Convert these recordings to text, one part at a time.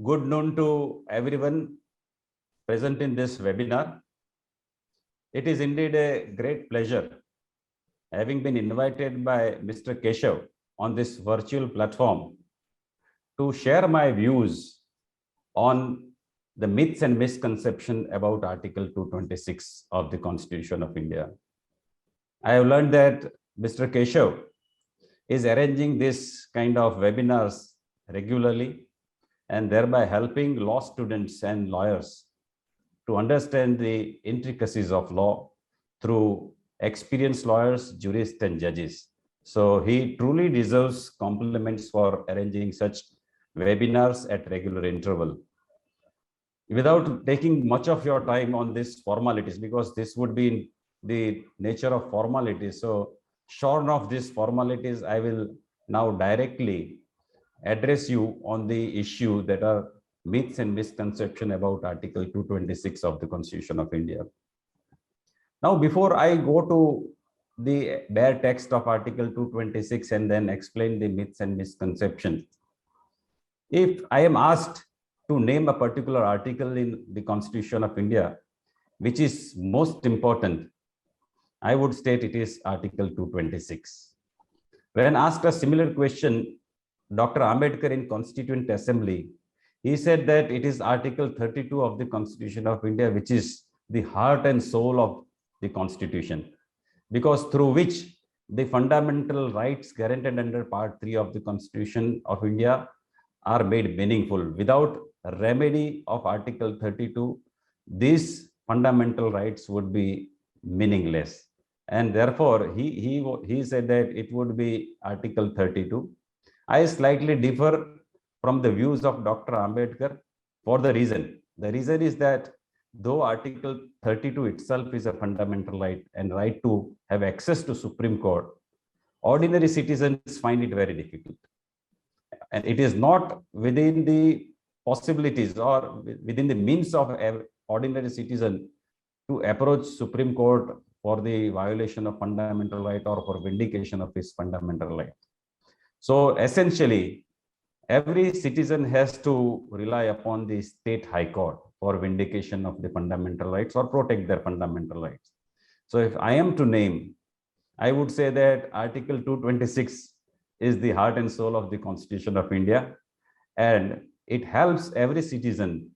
Good noon to everyone present in this webinar. It is indeed a great pleasure having been invited by Mr. Keshav on this virtual platform to share my views on the myths and misconceptions about Article 226 of the Constitution of India. I have learned that Mr. Keshav is arranging this kind of webinars regularly and thereby helping law students and lawyers to understand the intricacies of law through experienced lawyers, jurists, and judges. So he truly deserves compliments for arranging such webinars at regular interval. Without taking much of your time on these formalities, because this would be in the nature of formalities. So shorn of these formalities, I will now directly address you on the issue that are myths and misconceptions about Article 226 of the Constitution of India. Now, before I go to the bare text of Article 226 and then explain the myths and misconceptions, if I am asked to name a particular article in the Constitution of India, which is most important, I would state it is Article 226. When asked a similar question, Dr. Ambedkar in Constituent Assembly, he said that it is Article 32 of the Constitution of India, which is the heart and soul of the Constitution, because through which the fundamental rights guaranteed under Part 3 of the Constitution of India are made meaningful. Without a remedy of Article 32, these fundamental rights would be meaningless. And therefore, he said that it would be Article 32. I slightly differ from the views of Dr. Ambedkar for the reason. The reason is that though Article 32 itself is a fundamental right and right to have access to Supreme Court, ordinary citizens find it very difficult. And it is not within the possibilities or within the means of an ordinary citizen to approach Supreme Court for the violation of fundamental right or for vindication of his fundamental right. So essentially, every citizen has to rely upon the state high court for vindication of the fundamental rights or protect their fundamental rights. So if I am to name, I would say that Article 226 is the heart and soul of the Constitution of India, and it helps every citizen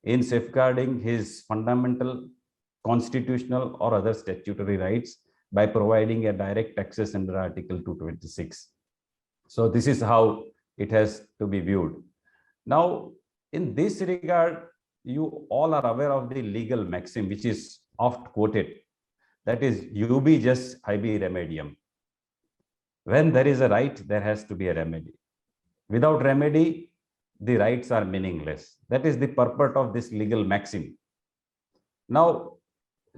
in safeguarding his fundamental, constitutional, or other statutory rights by providing a direct access under Article 226. So this is how it has to be viewed. Now, in this regard, you all are aware of the legal maxim, which is oft quoted, that is, ubi jus ibi remedium. When there is a right, there has to be a remedy. Without remedy, the rights are meaningless. That is the purport of this legal maxim. Now,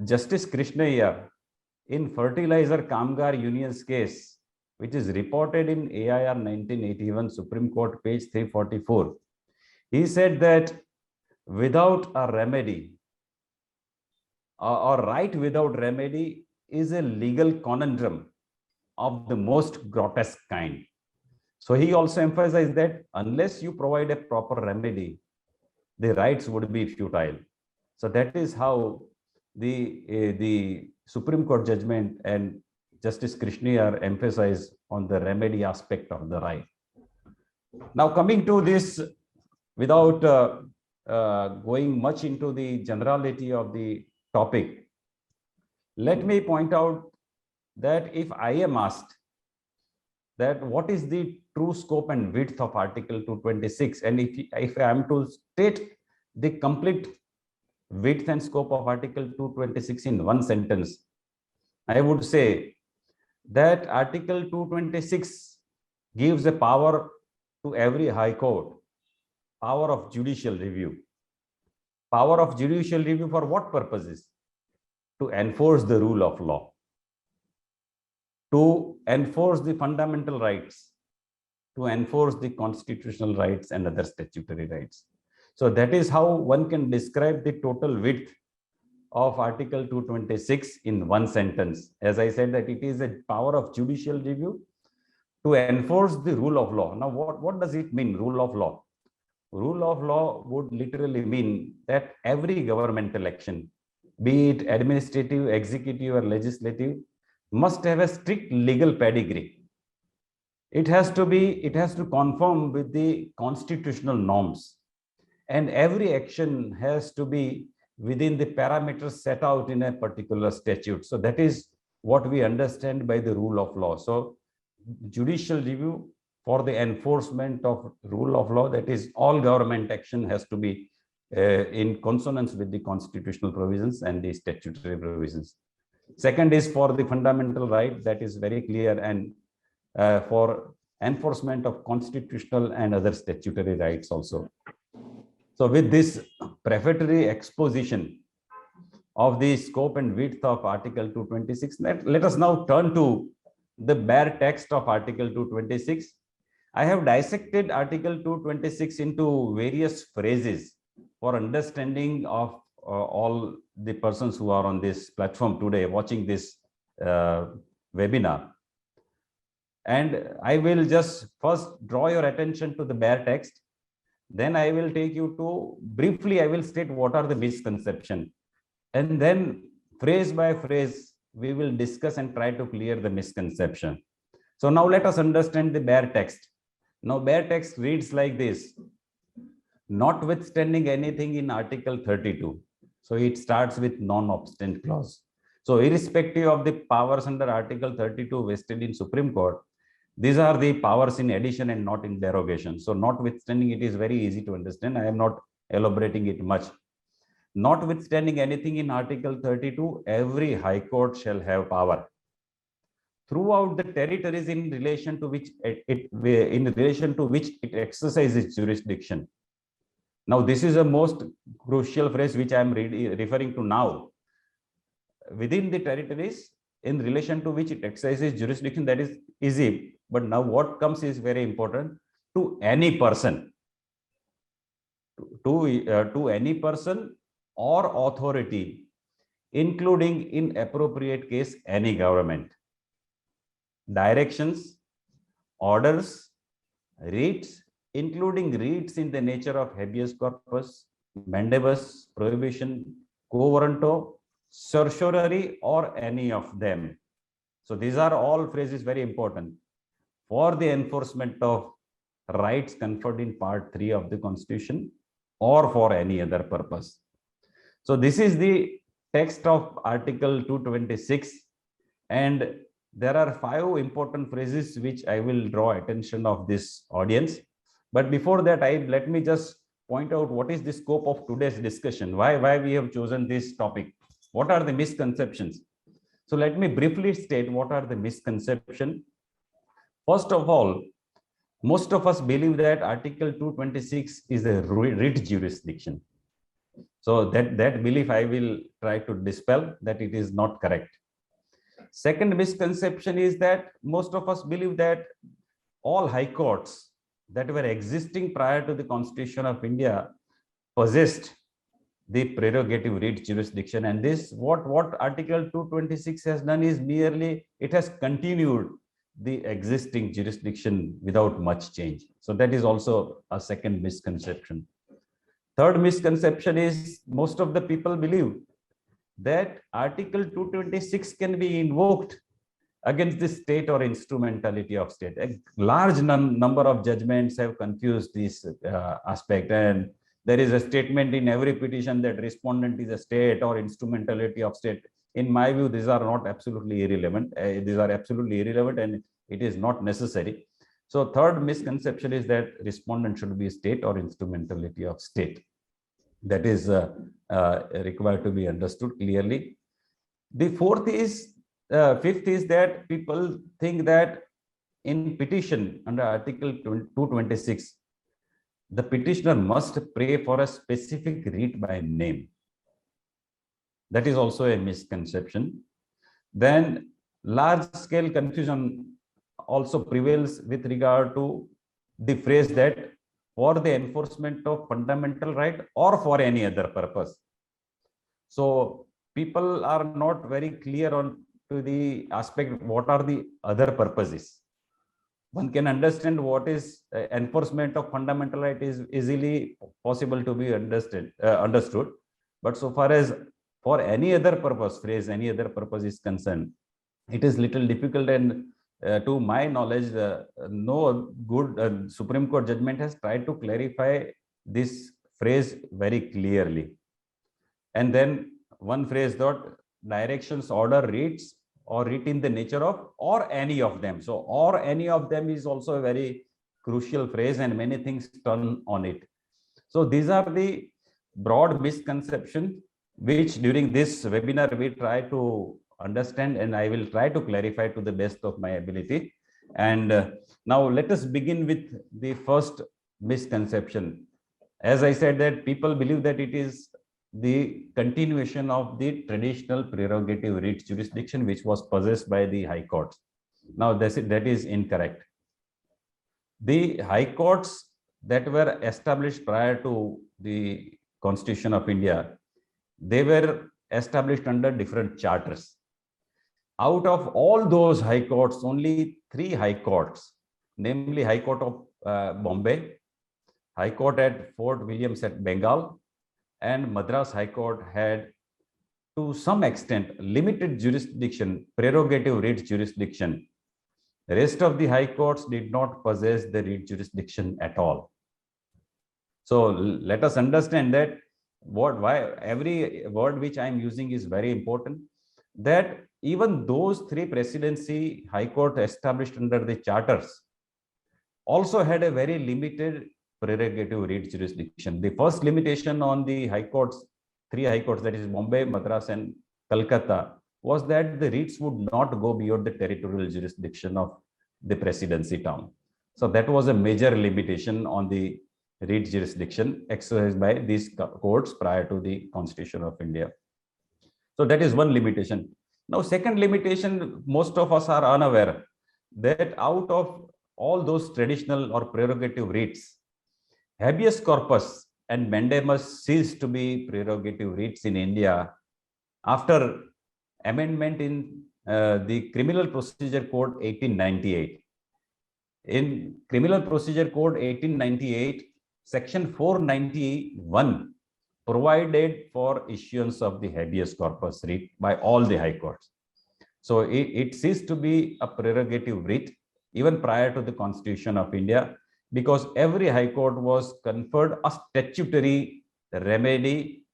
Justice Krishna Iyer, in Fertilizer Kamgar Union's case, which is reported in AIR 1981 Supreme Court page 344, he said that without a remedy or right without remedy is a legal conundrum of the most grotesque kind. So he also emphasized that unless you provide a proper remedy, the rights would be futile. So that is how the Supreme Court judgment and Justice Krishna Iyer emphasized on the remedy aspect of the right. Now, coming to this, without going much into the generality of the topic, let me point out that if I am asked that what is the true scope and width of Article 226, and if I am to state the complete width and scope of Article 226 in one sentence, I would say that Article 226 gives a power to every high court, power of judicial review. Power of judicial review for what purposes? To enforce the rule of law, to enforce the fundamental rights, to enforce the constitutional rights and other statutory rights. So that is how one can describe the total width of Article 226 in one sentence. As I said, that it is a power of judicial review to enforce the rule of law. Now, what does it mean, rule of law? rule of law would literally mean that every governmental action, be it administrative, executive, or legislative, must have a strict legal pedigree. It has to conform with the constitutional norms, and every action has to be within the parameters set out in a particular statute. So that is what we understand by the rule of law. So judicial review for the enforcement of rule of law, that is all government action has to be in consonance with the constitutional provisions and the statutory provisions. Second is for the fundamental right, that is very clear, and for enforcement of constitutional and other statutory rights also. So with this prefatory exposition of the scope and width of Article 226, let us now turn to the bare text of Article 226. I have dissected Article 226 into various phrases for understanding of all the persons who are on this platform today watching this webinar. And I will just first draw your attention to the bare text. Then I will take you to, briefly, I will state what are the misconceptions. And then phrase by phrase, we will discuss and try to clear the misconception. So now let us understand the bare text. Now bare text reads like this: notwithstanding anything in Article 32. So it starts with non-obstant clause. So irrespective of the powers under Article 32 vested in Supreme Court, these are the powers in addition and not in derogation. So notwithstanding, it is very easy to understand. I am not elaborating it much. Notwithstanding anything in Article 32, every High Court shall have power throughout the territories in relation to which it exercises jurisdiction. Now, this is a most crucial phrase which I am referring to now. Within the territories in relation to which it exercises jurisdiction, that is easy. But now what comes is very important: to any person, to any person or authority, including in appropriate case any government. Directions, orders, writs, including writs in the nature of habeas corpus, mandamus, prohibition, quo warranto, certiorari, or any of them. So these are all phrases very important for the enforcement of rights conferred in Part 3 of the Constitution or for any other purpose. So this is the text of Article 226, and there are 5 important phrases which I will draw attention of this audience. But before that, let me just point out what is the scope of today's discussion, why we have chosen this topic, what are the misconceptions. So let me briefly state what are the misconceptions. First of all, most of us believe that Article 226 is a writ jurisdiction. So that belief I will try to dispel, that it is not correct. Second misconception is that most of us believe that all high courts that were existing prior to the Constitution of India possessed the prerogative writ jurisdiction, and this what Article 226 has done is merely it has continued the existing jurisdiction without much change. So that is also a second misconception. Third misconception is most of the people believe that Article 226 can be invoked against the state or instrumentality of state. A large number of judgments have confused this aspect, and there is a statement in every petition that respondent is a state or instrumentality of state. In my view, these are not absolutely irrelevant. These are absolutely irrelevant, and it is not necessary. So third misconception is that respondent should be state or instrumentality of state. That is required to be understood clearly. The fifth is that people think that in petition under Article 226, the petitioner must pray for a specific writ by name. That is also a misconception. Then large-scale confusion also prevails with regard to the phrase that for the enforcement of fundamental right or for any other purpose. So people are not very clear on to the aspect what are the other purposes. one can understand what is enforcement of fundamental right is easily possible to be understood. But so far as for any other purpose, phrase any other purpose is concerned, it is little difficult. And to my knowledge, no good Supreme Court judgment has tried to clarify this phrase very clearly. And then one phrase that directions order reads or read in the nature of or any of them. So or any of them is also a very crucial phrase, and many things turn on it. So these are the broad misconceptions which during this webinar we try to understand, and I will try to clarify to the best of my ability. And now let us begin with the first misconception. As I said, that people believe that it is the continuation of the traditional prerogative writ jurisdiction which was possessed by the high courts. Now that is incorrect. The high courts that were established prior to the Constitution of India, they were established under different charters. Out of all those high courts, only 3 high courts, namely High Court of Bombay, High Court at Fort Williams at Bengal, and Madras High Court had to some extent limited jurisdiction, prerogative writ jurisdiction. The rest of the high courts did not possess the writ jurisdiction at all. So let us understand that why every word which I am using is very important, that even those 3 presidency high court established under the charters also had a very limited prerogative writ jurisdiction. The first limitation on the high courts, 3 high courts, that is Bombay, Madras and Calcutta, was that the writs would not go beyond the territorial jurisdiction of the presidency town. So that was a major limitation on the writ jurisdiction exercised by these courts prior to the Constitution of India. So that is one limitation. Now, second limitation, most of us are unaware that out of all those traditional or prerogative writs, habeas corpus and mandamus ceased to be prerogative writs in India after amendment in the Criminal Procedure Code 1898. In Criminal Procedure Code 1898, Section 491 provided for issuance of the habeas corpus writ by all the high courts. So it ceased to be a prerogative writ even prior to the Constitution of India, because every high court was conferred a statutory remedy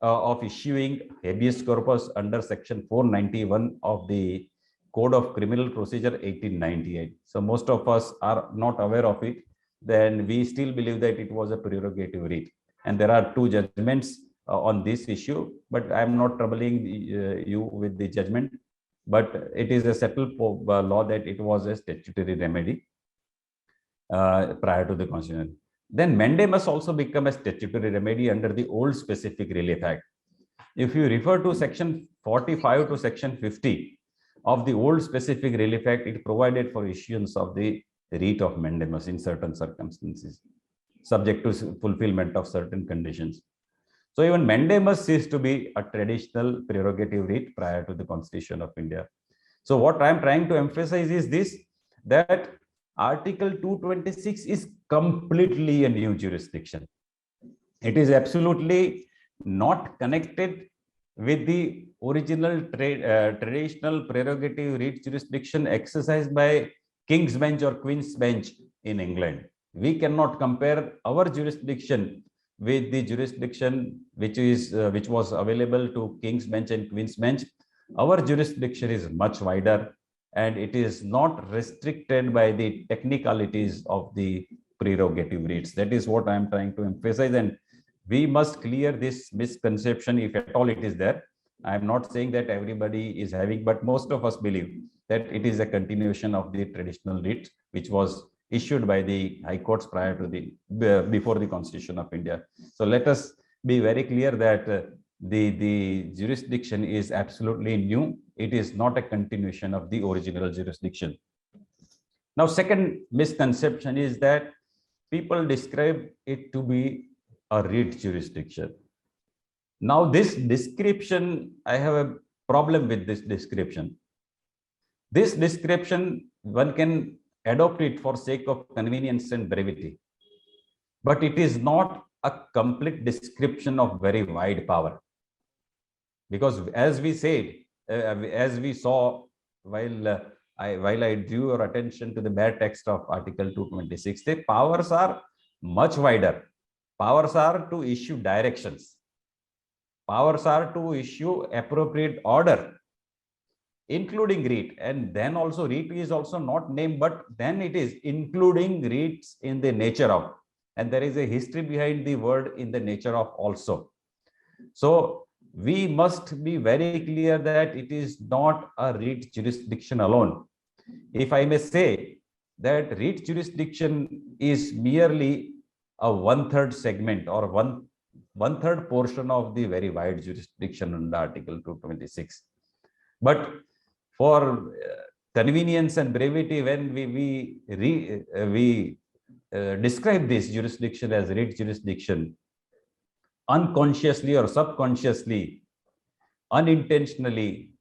of issuing habeas corpus under Section 491 of the Code of Criminal Procedure 1898. So most of us are not aware of it. Then we still believe that it was a prerogative writ. And there are 2 judgments on this issue, but I am not troubling you with the judgment. But it is a settled law that it was a statutory remedy prior to the Constitution. Then mandamus also become a statutory remedy under the old Specific Relief Act. If you refer to Section 45 to Section 50 of the old Specific Relief Act, it provided for issuance of the writ of mandamus in certain circumstances, subject to fulfillment of certain conditions. So even mandamus ceased to be a traditional prerogative writ prior to the Constitution of India. So what I am trying to emphasize is this, that Article 226 is completely a new jurisdiction. It is absolutely not connected with the original traditional prerogative writ jurisdiction exercised by King's Bench or Queen's Bench in England. We cannot compare our jurisdiction with the jurisdiction which was available to King's Bench and Queen's Bench. Our jurisdiction is much wider, and it is not restricted by the technicalities of the prerogative writs. That is what I am trying to emphasize, and we must clear this misconception if at all it is there. I am not saying that everybody is having, but most of us believe that it is a continuation of the traditional writ which was issued by the high courts prior to before the Constitution of India. So let us be very clear that the jurisdiction is absolutely new. It is not a continuation of the original jurisdiction. Now, second misconception is that people describe it to be a writ jurisdiction. Now, this description, I have a problem with this description. This description, one can adopt it for sake of convenience and brevity. But it is not a complete description of very wide power. Because as we said, as we saw while I drew your attention to the bare text of Article 226, the powers are much wider. Powers are to issue directions. Powers are to issue appropriate order, including REIT. And then also REIT is also not named, but then it is including REITs in the nature of. And there is a history behind the word in the nature of also. So we must be very clear that it is not a REIT jurisdiction alone. If I may say that REIT jurisdiction is merely a one-third segment or one-third portion of the very wide jurisdiction under Article 226. But for convenience and brevity, when we describe this jurisdiction as REIT jurisdiction, unconsciously or subconsciously, unintentionally,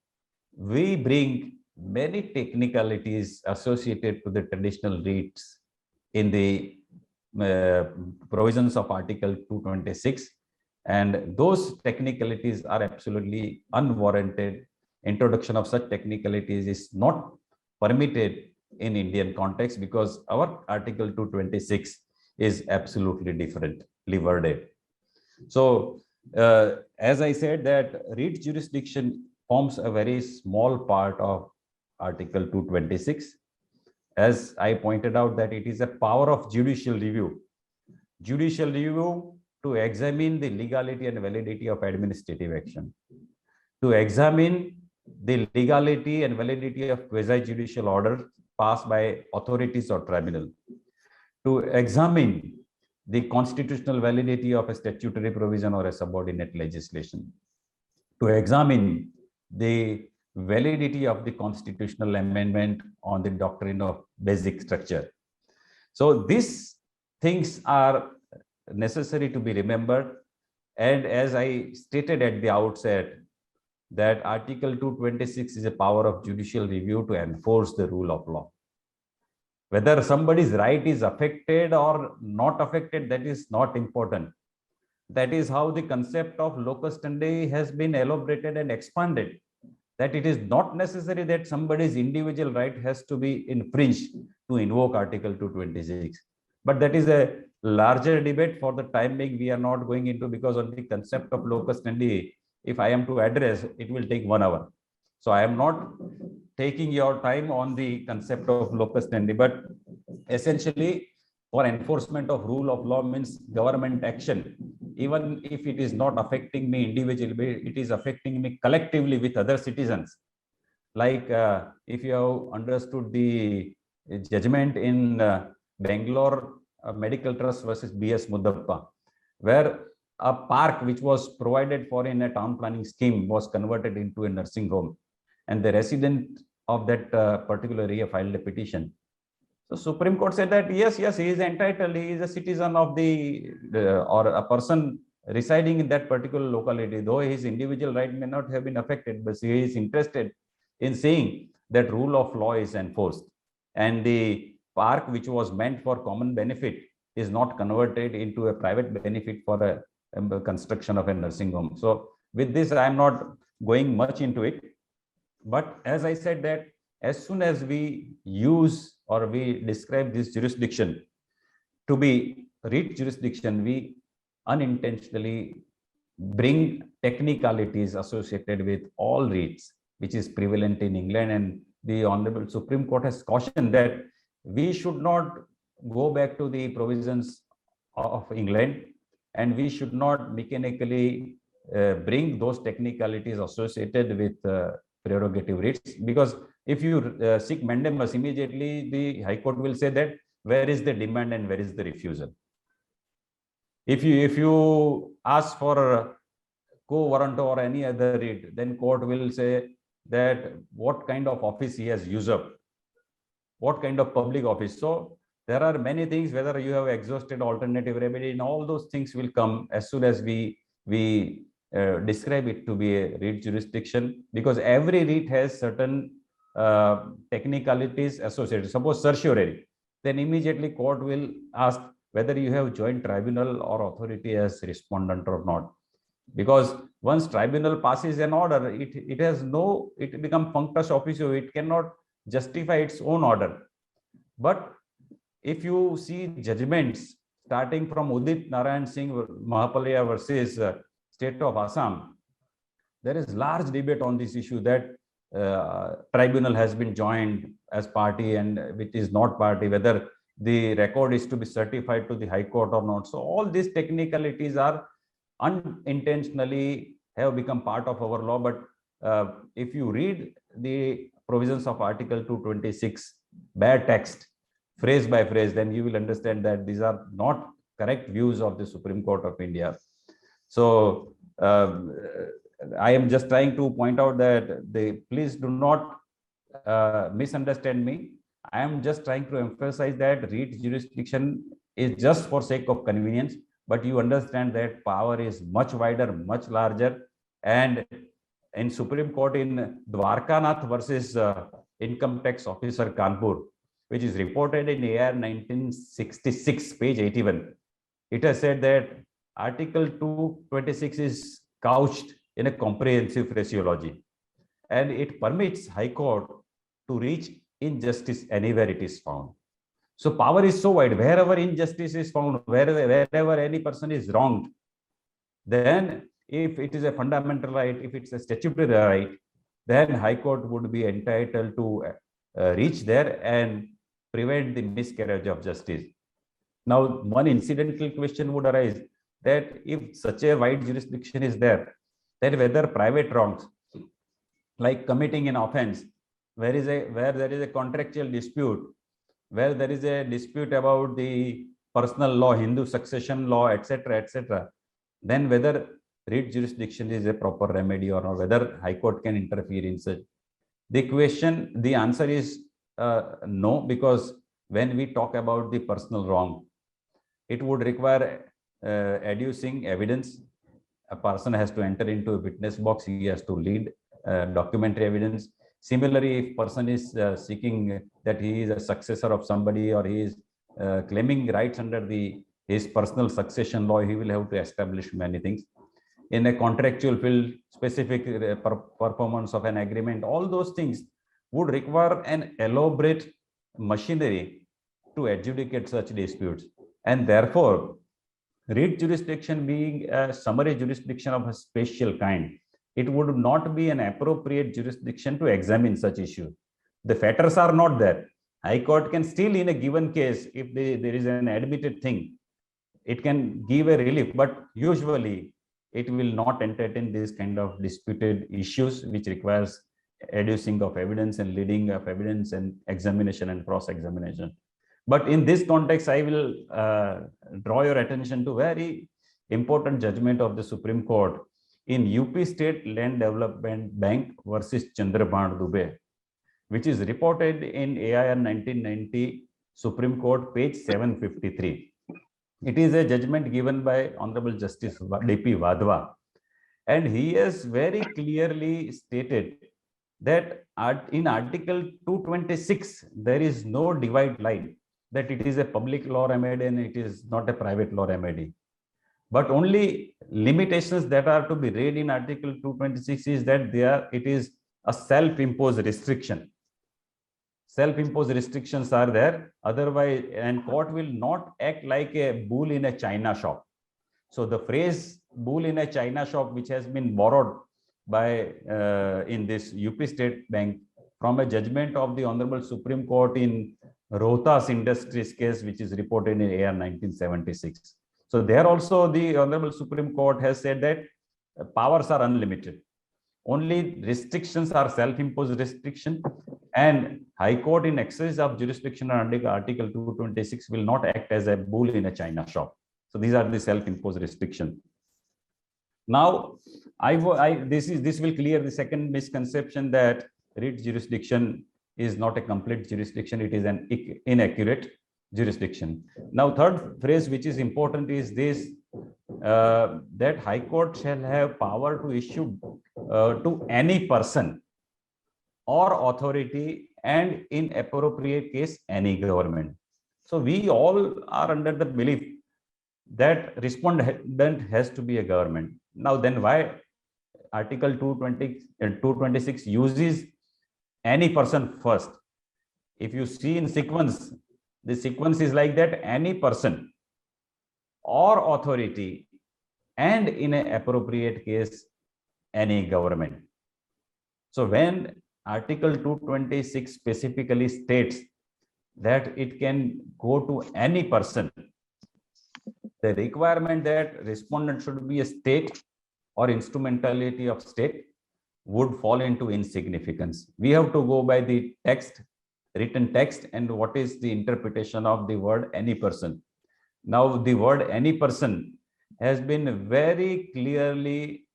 we bring many technicalities associated to the traditional REITs in the provisions of Article 226, and those technicalities are absolutely unwarranted. Introduction of such technicalities is not permitted in Indian context because our Article 226 is absolutely differently worded. So, as I said, that REIT jurisdiction forms a very small part of Article 226. As I pointed out, that it is a power of judicial review. Judicial review to examine the legality and validity of administrative action, to examine the legality and validity of quasi-judicial orders passed by authorities or tribunal, to examine the constitutional validity of a statutory provision or a subordinate legislation, to examine the validity of the constitutional amendment on the doctrine of basic structure. So these things are necessary to be remembered. And as I stated at the outset, that Article 226 is a power of judicial review to enforce the rule of law. Whether somebody's right is affected or not affected, that is not important. That is how the concept of locus standi has been elaborated and expanded. That it is not necessary that somebody's individual right has to be infringed to invoke Article 226. But that is a larger debate. For the time being, we are not going into, because on the concept of locus standi, if I am to address, it will take 1 hour. So I am not taking your time on the concept of locus standi, but essentially for enforcement of rule of law means government action. Even if it is not affecting me individually, it is affecting me collectively with other citizens. Like if you have understood the judgment in Bangalore Medical Trust versus BS Muddappa, where a park which was provided for in a town planning scheme was converted into a nursing home, and the resident of that particular area filed a petition. So Supreme Court said that yes, he is entitled, he is a citizen of the or a person residing in that particular locality, though his individual right may not have been affected, but he is interested in seeing that rule of law is enforced, and the park which was meant for common benefit is not converted into a private benefit for a construction of a nursing home. So with this, I am not going much into it. But as I said, that as soon as we use or we describe this jurisdiction to be REIT jurisdiction, we unintentionally bring technicalities associated with all REITs, which is prevalent in England. And the Honorable Supreme Court has cautioned that we should not go back to the provisions of England, and we should not mechanically bring those technicalities associated with prerogative REITs, because if you seek mandamus, immediately the High Court will say that where is the demand and where is the refusal. If you ask for quo warranto or any other REIT, then court will say that what kind of office he has usurped, what kind of public office. So there are many things, whether you have exhausted alternative remedy, and all those things will come as soon as we describe it to be a REIT jurisdiction, because every REIT has certain technicalities associated. Suppose certiorari, then immediately court will ask whether you have joined tribunal or authority as respondent or not. Because once tribunal passes an order, it has no, it becomes functus officio, it cannot justify its own order. But if you see judgments starting from Udit Narayan Singh Mahapalaya versus State of Assam, there is large debate on this issue that tribunal has been joined as party and which is not party, whether the record is to be certified to the High Court or not. So all these technicalities are unintentionally have become part of our law. But if you read the provisions of Article 226, bare text, phrase by phrase, then you will understand that these are not correct views of the Supreme Court of India. So I am just trying to point out that please do not misunderstand me. I am just trying to emphasize that writ jurisdiction is just for sake of convenience, but you understand that power is much wider, much larger. And in Supreme Court in Dwarkanath versus Income Tax Officer Kanpur, which is reported in AR 1966, page 81, it has said that Article 226 is couched in a comprehensive phraseology, and it permits High Court to reach injustice anywhere it is found. So power is so wide, wherever injustice is found, wherever any person is wronged, then if it is a fundamental right, if it's a statutory right, then High Court would be entitled to reach there and prevent the miscarriage of justice. Now, one incidental question would arise that if such a wide jurisdiction is there, then whether private wrongs, like committing an offense, where there is a contractual dispute, where there is a dispute about the personal law, Hindu succession law, etc., then whether writ jurisdiction is a proper remedy or not, whether High Court can interfere in such. The answer is no, because when we talk about the personal wrong, it would require adducing evidence. A person has to enter into a witness box, he has to lead documentary evidence. Similarly, if person is seeking that he is a successor of somebody, or he is claiming rights under his personal succession law, he will have to establish many things. In a contractual field, specific performance of an agreement, all those things would require an elaborate machinery to adjudicate such disputes. And therefore, writ jurisdiction being a summary jurisdiction of a special kind, it would not be an appropriate jurisdiction to examine such issues. The fetters are not there. High Court can still, in a given case, if there is an admitted thing, it can give a relief, but usually it will not entertain this kind of disputed issues, which requires adducing of evidence and leading of evidence and examination and cross-examination. But in this context, I will draw your attention to very important judgment of the Supreme Court in UP State Land Development Bank versus Chandrabhan Dubey, which is reported in AIR 1990 Supreme Court, page 753. It is a judgment given by Honorable Justice D.P. Vadhva, and he has very clearly stated that in Article 226, there is no divide line, that it is a public law remedy and it is not a private law remedy. But only limitations that are to be read in Article 226 is that it is a self-imposed restriction. Self-imposed restrictions are there, otherwise, and court will not act like a bull in a china shop. So the phrase bull in a china shop, which has been borrowed by in this UP State Bank from a judgment of the Honorable Supreme Court in Rohtas Industries case, which is reported in AR 1976. So there also the Honorable Supreme Court has said that powers are unlimited. Only restrictions are self-imposed restriction, and High Court in excess of jurisdiction under Article 226 will not act as a bull in a china shop. So these are the self-imposed restrictions. Now, this will clear the second misconception, that writ jurisdiction is not a complete jurisdiction, it is an inaccurate jurisdiction. Now, third phrase which is important is this, that High Court shall have power to issue to any person or authority, and in appropriate case, any government. So we all are under the belief that respondent has to be a government. Now then why Article 220 and 226 uses any person first? If you see in sequence, the sequence is like that: any person or authority, and in an appropriate case, any government. So when Article 226 specifically states that it can go to any person, the requirement that respondent should be a state or instrumentality of state would fall into insignificance. We have to go by the text, written text, and what is the interpretation of the word any person. Now, the word any person has been very clearly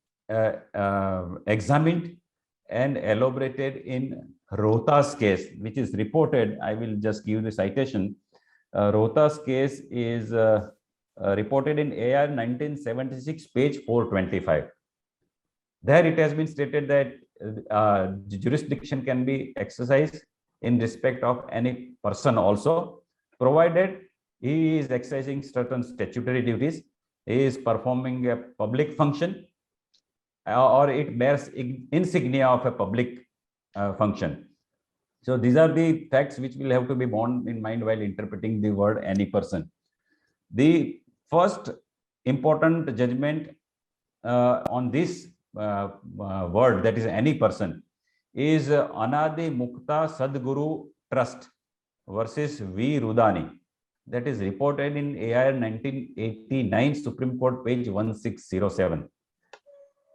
examined and elaborated in Rohtas case, which is reported. I will just give the citation. Rohtas case is reported in AR 1976, page 425. There it has been stated that jurisdiction can be exercised in respect of any person also, provided he is exercising certain statutory duties, he is performing a public function, or it bears insignia of a public function. So these are the facts which will have to be borne in mind while interpreting the word any person. The first important judgment on this word, that is any person, is Anadi Mukta Sadguru Trust versus V. Rudani. That is reported in AIR 1989, Supreme Court, page 1607.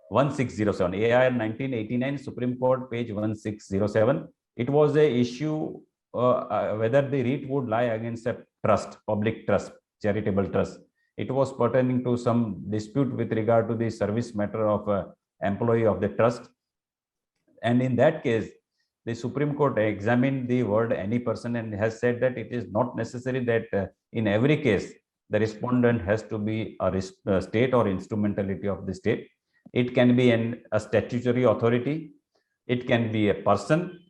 1607, AIR 1989, Supreme Court, page 1607. It was a issue whether the REIT would lie against a trust, public trust, charitable trust. It was pertaining to some dispute with regard to the service matter of an employee of the trust. And in that case, the Supreme Court examined the word any person and has said that it is not necessary that in every case, the respondent has to be a state or instrumentality of the state. It can be a statutory authority. It can be a person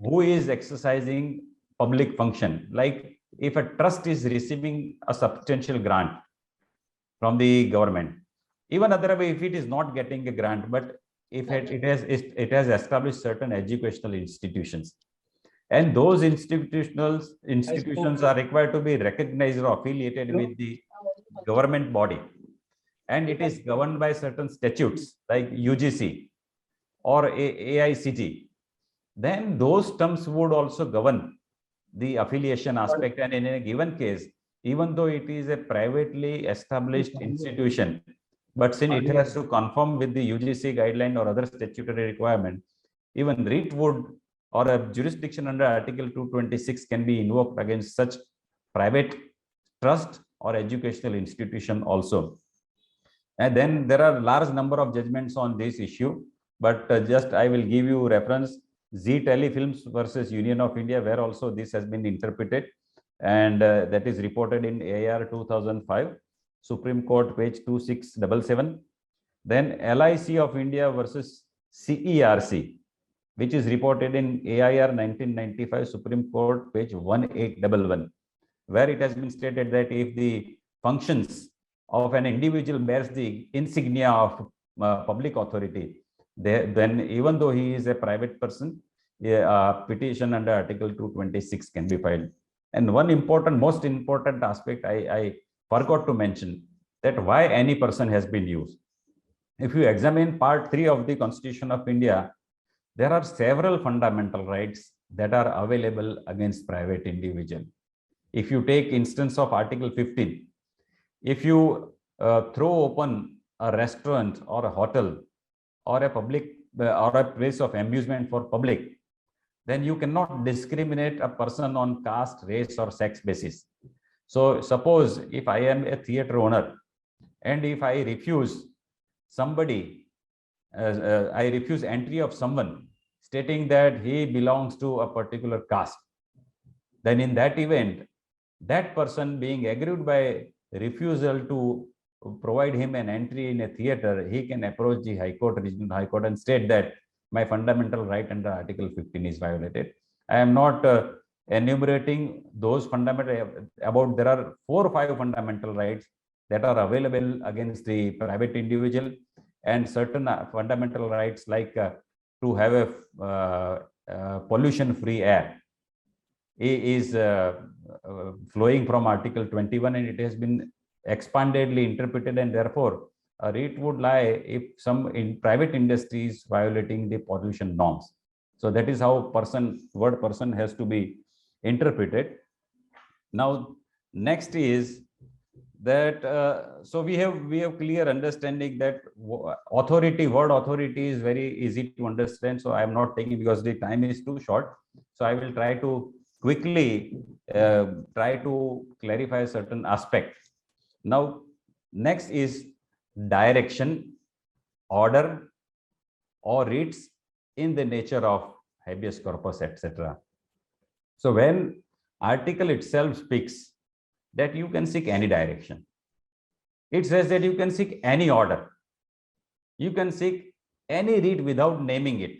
who is exercising public function. Like if a trust is receiving a substantial grant from the government, even otherwise, if it is not getting a grant, but if it has established certain educational institutions, and those institutions are required to be recognized or affiliated with the government body, and it is governed by certain statutes like UGC or AICT, then those terms would also govern the affiliation aspect. And in a given case, even though it is a privately established institution, but since it has to conform with the UGC guideline or other statutory requirement, even REIT would, or a jurisdiction under Article 226 can be invoked against such private trust or educational institution also. And then there are large number of judgments on this issue, but just I will give you reference: Z Telefilms versus Union of India, where also this has been interpreted, and that is reported in AR 2005, Supreme Court, page 2677. Then LIC of India versus CERC, which is reported in AIR 1995, Supreme Court, page 1811, where it has been stated that if the functions of an individual bears the insignia of public authority, then even though he is a private person, a petition under Article 226 can be filed. And one important, most important aspect I forgot to mention, that why any person has been used. If you examine Part 3 of the Constitution of India, there are several fundamental rights that are available against private individual. If you take instance of Article 15, if you throw open a restaurant or a hotel or a public or a place of amusement for public, then you cannot discriminate a person on caste, race, or sex basis. So suppose if I am a theater owner and if I refuse somebody, I refuse entry of someone stating that he belongs to a particular caste, then in that event, that person being aggrieved by refusal to provide him an entry in a theater, he can approach the High Court, Regional High Court, and state that my fundamental right under Article 15 is violated. I am not enumerating those fundamental about there are 4 or 5 fundamental rights that are available against the private individual, and certain fundamental rights like to have a pollution free air is flowing from Article 21, and it has been expandedly interpreted, and therefore it would lie if some in private industry is violating the pollution norms. So that is how word person has to be interpreted. Now, next is that so we have clear understanding that word authority is very easy to understand. So I am not taking because the time is too short. So I will try to quickly try to clarify certain aspect. Now, next is direction, order, or writs in the nature of habeas corpus, etc. So when article itself speaks that you can seek any direction, it says that you can seek any order, you can seek any writ without naming it.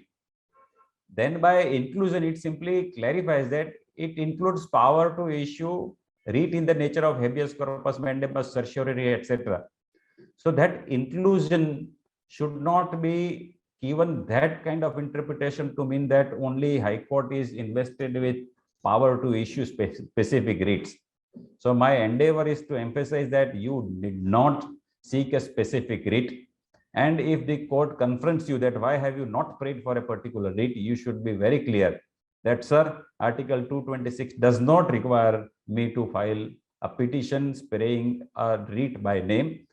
Then by inclusion, it simply clarifies that it includes power to issue writ in the nature of habeas corpus, mandamus, certiorari, etc. So that inclusion should not be given that kind of interpretation to mean that only High Court is invested with power to issue specific writs. So my endeavor is to emphasize that you did not seek a specific writ. And if the court confronts you that why have you not prayed for a particular writ, you should be very clear that, sir, Article 226 does not require me to file a petition spraying a writ by name.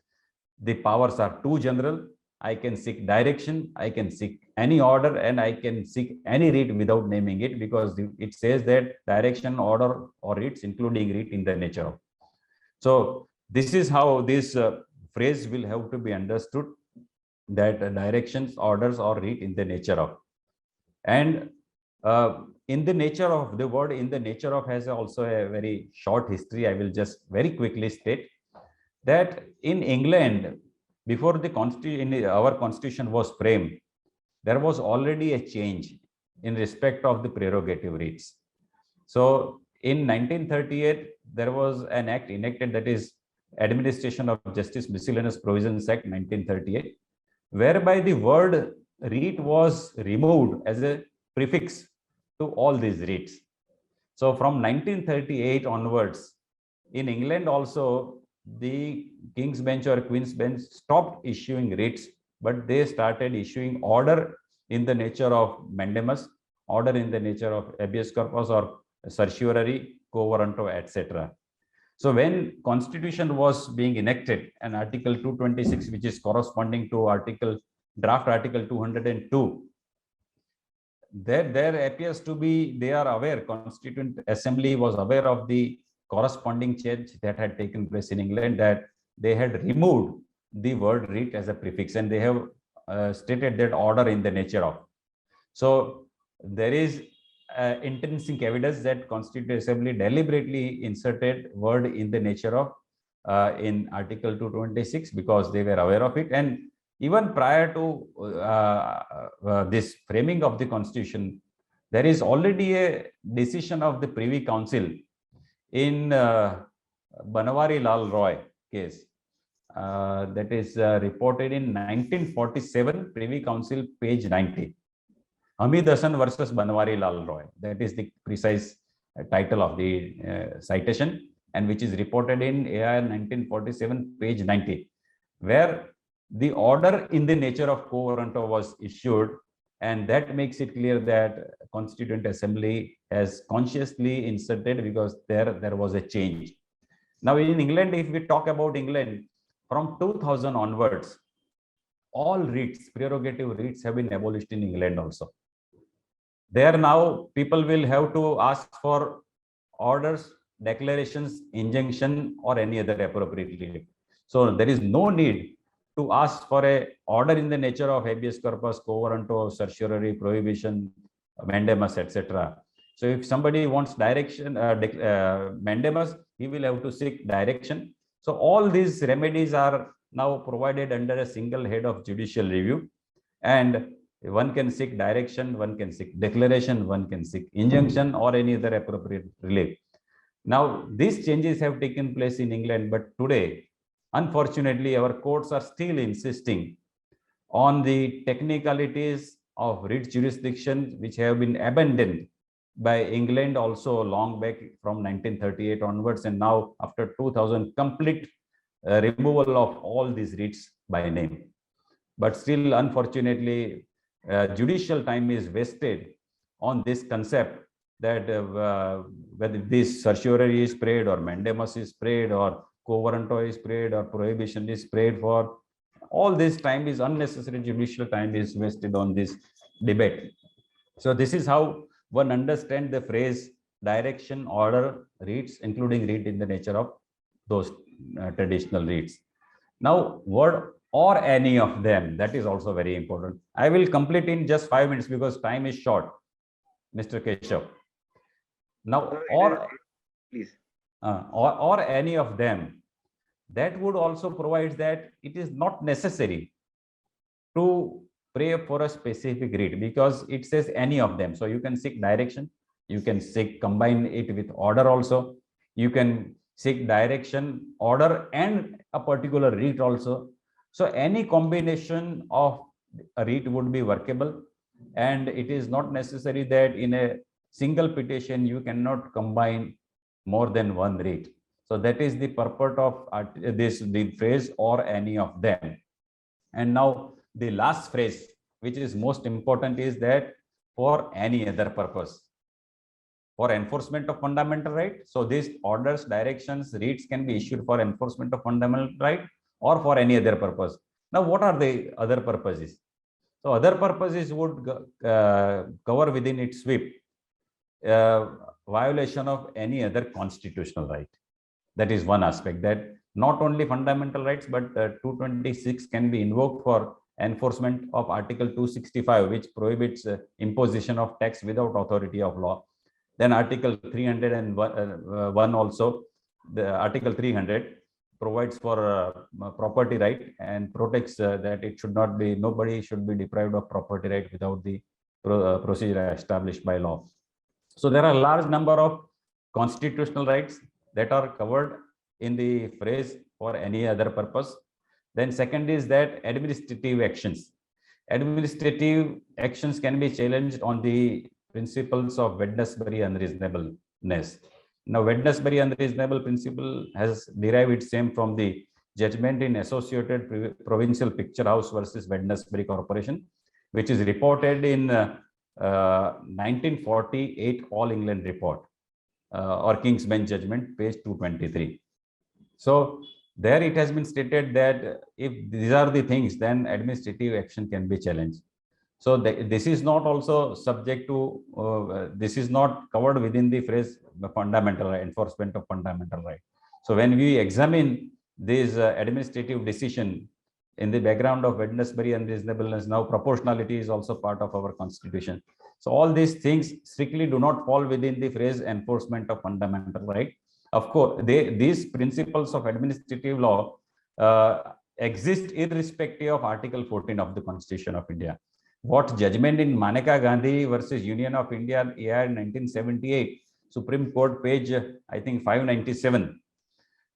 The powers are too general. I can seek direction, I can seek any order, and I can seek any writ without naming it, because it says that direction, order, or writs, including writ in the nature of. So this is how this phrase will have to be understood, that directions, orders, or writ in the nature of. And in the nature of, the word in the nature of has also a very short history. I will just very quickly state that in England, before the our constitution was framed, there was already a change in respect of the prerogative writs. So in 1938, there was an act enacted, that is Administration of Justice Miscellaneous Provisions Act 1938, whereby the word writ was removed as a prefix to all these writs. So from 1938 onwards, in England also, the King's Bench or Queen's Bench stopped issuing writs, but they started issuing order in the nature of mandamus, order in the nature of habeas corpus or certiorari, quo warranto, etc. So when Constitution was being enacted, and Article 226, which is corresponding to draft Article 202, there appears to be, they are aware, Constituent Assembly was aware of the corresponding change that had taken place in England, that they had removed the word writ as a prefix, and they have stated that order in the nature of. So there is intrinsic evidence that Constituent Assembly deliberately inserted word in the nature of in Article 226 because they were aware of it. And even prior to this framing of the Constitution, there is already a decision of the Privy Council in Banwari Lal Roy case that is reported in 1947, Privy Council, page 90. Hamid Hassan versus Banwari Lal Roy. That is the precise title of the citation, and which is reported in AIR 1947, page 90, where the order in the nature of quo warranto was issued, and that makes it clear that Constituent Assembly has consciously inserted because there was a change. Now in England, if we talk about England, from 2000 onwards, all writs, prerogative writs, have been abolished in England also. There now people will have to ask for orders, declarations, injunction, or any other appropriate relief. So there is no need to ask for a order in the nature of habeas corpus, quo warranto, certiorari, prohibition, mandamus, etc. So if somebody wants direction, mandamus, he will have to seek direction. So all these remedies are now provided under a single head of judicial review. And One can seek direction, one can seek declaration, one can seek injunction or any other appropriate relief. Now, these changes have taken place in England, but today, unfortunately, our courts are still insisting on the technicalities of writ jurisdiction, which have been abandoned by England also long back from 1938 onwards, and now after 2000, complete removal of all these writs by name. But still, unfortunately, judicial time is wasted on this concept that whether this certiorari is prayed or mandamus is prayed or quo warranto is prayed or prohibition is prayed for, all this time is unnecessary. Judicial time is wasted on this debate. So this is how one understands the phrase direction, order, writs, including writ in the nature of those traditional writs. Now, word or any of them, that is also very important. I will complete in just 5 minutes because time is short, Mr. Keshav. Now, please. Or any of them, that would also provide that it is not necessary to pray for a specific writ because it says any of them. So you can seek direction, you can seek combine it with order also, you can seek direction, order, and a particular writ also. So any combination of a writ would be workable, and it is not necessary that in a single petition you cannot combine more than one writ. So that is the purport of the phrase or any of them. And now the last phrase, which is most important, is that for any other purpose, for enforcement of fundamental right. So these orders, directions, writs can be issued for enforcement of fundamental right or for any other purpose. Now, what are the other purposes? So other purposes would cover within its sweep violation of any other constitutional right. That is one aspect, that not only fundamental rights, but 226 can be invoked for enforcement of Article 265, which prohibits imposition of tax without authority of law. Then Article 301 also, the Article 300 provides for property right and protects that it should not be, nobody should be deprived of property right without the procedure established by law. So there are a large number of constitutional rights that are covered in the phrase for any other purpose. Then second is that administrative actions. Administrative actions can be challenged on the principles of Wednesbury unreasonableness. Now, Wednesbury unreasonable principle has derived its name from the judgment in Associated Provincial Picture House versus Wednesbury Corporation, which is reported in 1948 All England Report or King's Bench Judgment, page 223. So there it has been stated that if these are the things, then administrative action can be challenged. So this is not also subject to, this is not covered within the phrase fundamental right, enforcement of fundamental right. So when we examine this administrative decision in the background of Wednesbury unreasonableness, now proportionality is also part of our constitution. So all these things strictly do not fall within the phrase enforcement of fundamental right. Of course, these principles of administrative law exist irrespective of Article 14 of the Constitution of India. What judgment in Maneka Gandhi versus Union of India AR 1978, Supreme Court page, I think 597,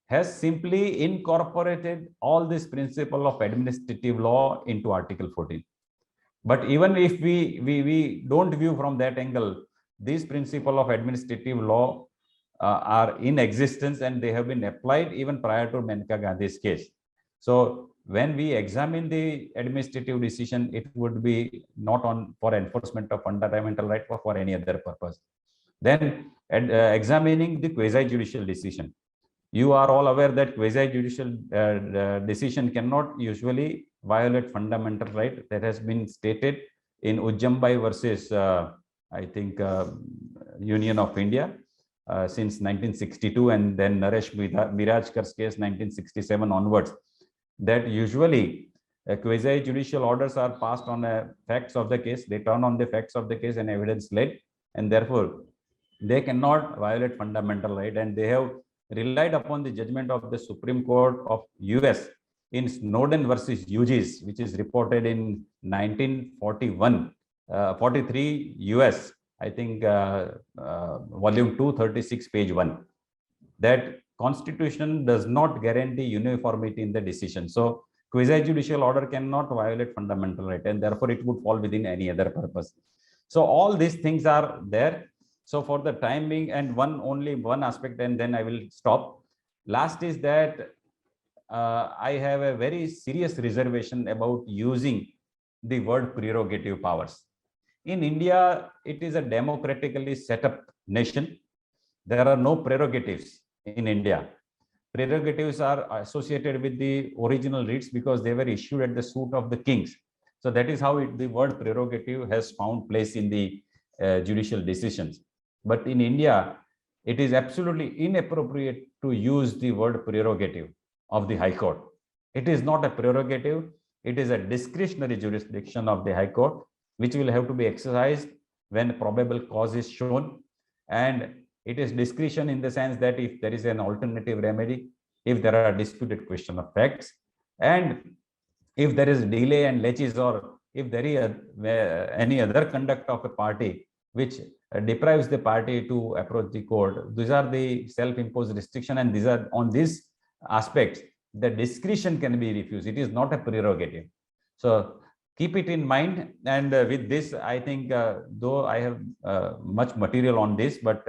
has simply incorporated all this principle of administrative law into Article 14. But even if we don't view from that angle, these principle of administrative law are in existence and they have been applied even prior to Maneka Gandhi's case. So when we examine the administrative decision, it would be not on for enforcement of fundamental right or for any other purpose. Then examining the quasi-judicial decision. You are all aware that quasi-judicial decision cannot usually violate fundamental right. That has been stated in Ujjambai versus, I think, Union of India since 1962, and then Naresh Mirajkar's case 1967 onwards, that usually quasi-judicial orders are passed on facts of the case. They turn on the facts of the case and evidence led, and therefore they cannot violate fundamental right. And they have relied upon the judgment of the Supreme Court of US in Snowden versus UGs, which is reported in 1941, 43 US, I think, volume 236, page 1, that Constitution does not guarantee uniformity in the decision. So quasi-judicial order cannot violate fundamental right, and therefore it would fall within any other purpose. So all these things are there. So for the time being, and only one aspect, and then I will stop. Last is that I have a very serious reservation about using the word prerogative powers. In India, it is a democratically set up nation. There are no prerogatives in India. Prerogatives are associated with the original writs because they were issued at the suit of the kings. So that is how the word prerogative has found place in the judicial decisions. But in India, it is absolutely inappropriate to use the word prerogative of the High Court. It is not a prerogative. It is a discretionary jurisdiction of the High Court, which will have to be exercised when probable cause is shown. And it is discretion in the sense that if there is an alternative remedy, if there are disputed question of facts, and if there is delay and laches, or if there is any other conduct of a party which deprives the party to approach the court, these are the self-imposed restriction, and these are on these aspects, the discretion can be refused. It is not a prerogative. So keep it in mind. And with this, I think, though I have much material on this, but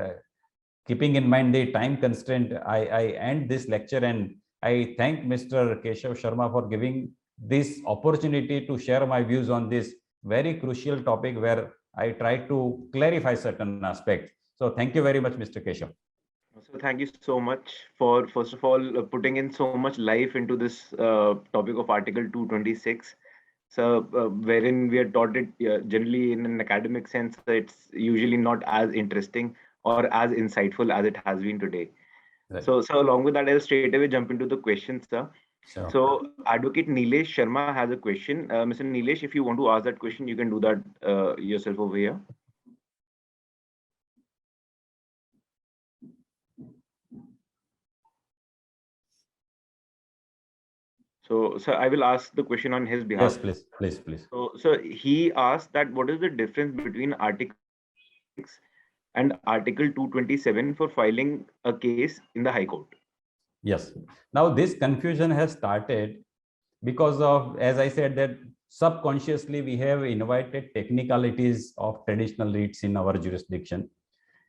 keeping in mind the time constraint, I end this lecture, and I thank Mr. Keshav Sharma for giving this opportunity to share my views on this very crucial topic where I try to clarify certain aspects. So thank you very much, Mr. Keshav. So thank you so much for, first of all, putting in so much life into this topic of Article 226. So wherein we are taught it generally in an academic sense, it's usually not as interesting or as insightful as it has been today. Right. So along with that, I'll straight away jump into the questions, sir. Sure. So Advocate Nilesh Sharma has a question. Mr. Nilesh, if you want to ask that question, you can do that yourself over here. So I will ask the question on his behalf. Yes, please. So he asked that what is the difference between Article 6 and Article 227 for filing a case in the High Court? Yes. Now this confusion has started because of, as I said, that subconsciously we have invited technicalities of traditional writs in our jurisdiction.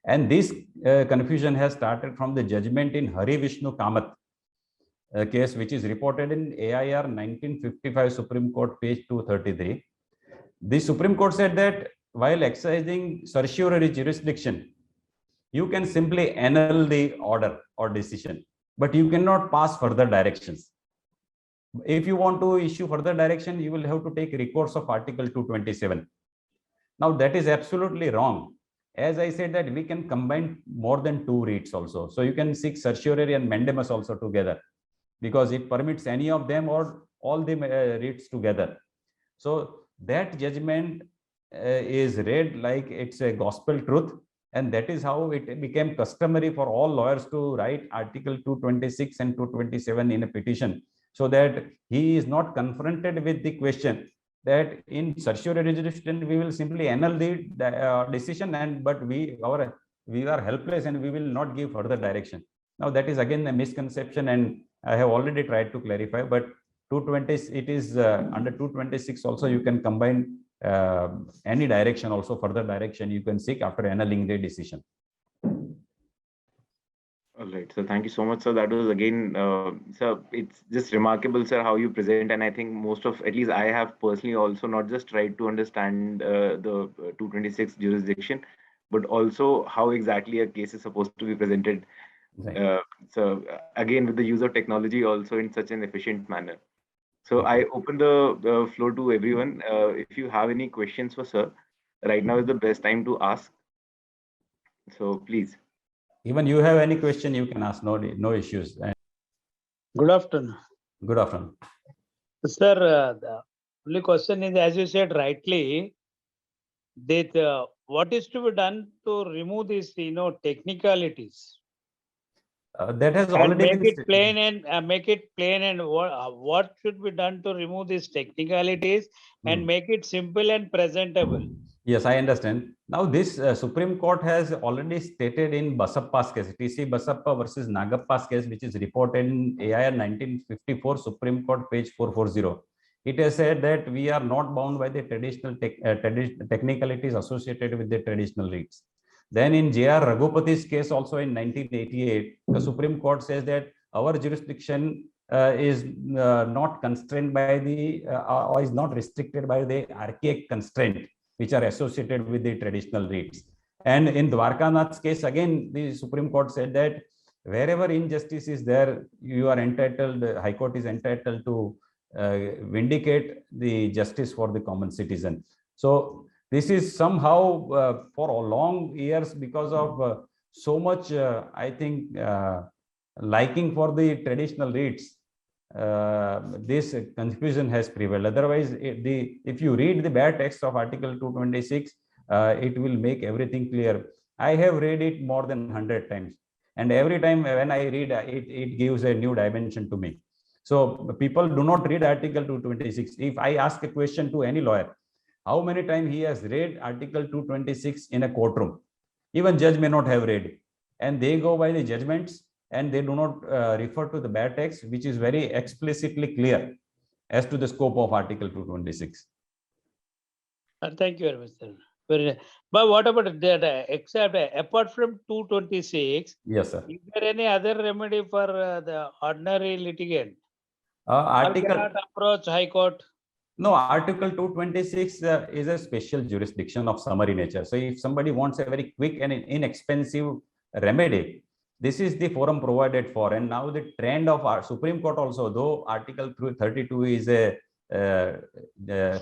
And this confusion has started from the judgment in Hari Vishnu Kamath case, which is reported in AIR 1955 Supreme Court, page 233. The Supreme Court said that while exercising certiorari jurisdiction, you can simply annul the order or decision, but you cannot pass further directions. If you want to issue further direction, you will have to take recourse of Article 227. Now that is absolutely wrong. As I said, that we can combine more than two writs also. So you can seek certiorari and mandamus also together, because it permits any of them or all the writs together. So that judgment is read like it's a gospel truth, and that is how it became customary for all lawyers to write Article 226 and 227 in a petition, so that he is not confronted with the question that in certiorari jurisdiction we will simply annul the decision, and but we are helpless and we will not give further direction. Now that is again a misconception, and I have already tried to clarify. But 220, it is under 226 also you can combine any direction, also further direction you can seek after annulling the decision. All right, so thank you so much, sir. That was again, sir, it's just remarkable, sir, how you present. And I think most of, at least I have personally also not just tried to understand the 226 jurisdiction, but also how exactly a case is supposed to be presented. Right. So again, with the use of technology also in such an efficient manner. So I open the floor to everyone. If you have any questions for sir, right now is the best time to ask. So please. Even you have any question, you can ask. No issues. Good afternoon. Good afternoon. Sir, the only question is, as you said rightly, that what is to be done to remove these, technicalities? That has And already make been it plain and make it plain and what should be done to remove these technicalities and make it simple and presentable. Yes, I understand. Now, this Supreme Court has already stated in Basappa's case, TC Basappa versus Nagappa's case, which is reported in AIR 1954, Supreme Court, page 440. It has said that we are not bound by the traditional technicalities associated with the traditional rights. Then in J.R. Raghupati's case, also in 1988, the Supreme Court says that our jurisdiction is not constrained by the, or is not restricted by the archaic constraint which are associated with the traditional rites. And in Dwarkanath's case, again, the Supreme Court said that wherever injustice is there, you are entitled, the High Court is entitled to vindicate the justice for the common citizen. So this is somehow for long years, because of so much, I think, liking for the traditional rites, this confusion has prevailed. Otherwise, if you read the bare text of Article 226, it will make everything clear. I have read it more than 100 times. And every time when I read it gives a new dimension to me. So people do not read Article 226. If I ask a question to any lawyer, how many times he has read Article 226 in a courtroom? Even judge may not have read it. And they go by the judgments, and they do not refer to the bare text, which is very explicitly clear as to the scope of Article 226. Thank you very much, sir. Very nice. But what about that? Except apart from 226, Yes, sir. is there any other remedy for the ordinary litigant? Article cannot approach High Court. No, Article 226 is a special jurisdiction of summary nature. So if somebody wants a very quick and inexpensive remedy, this is the forum provided for. And now the trend of our Supreme Court also, though Article 32 is a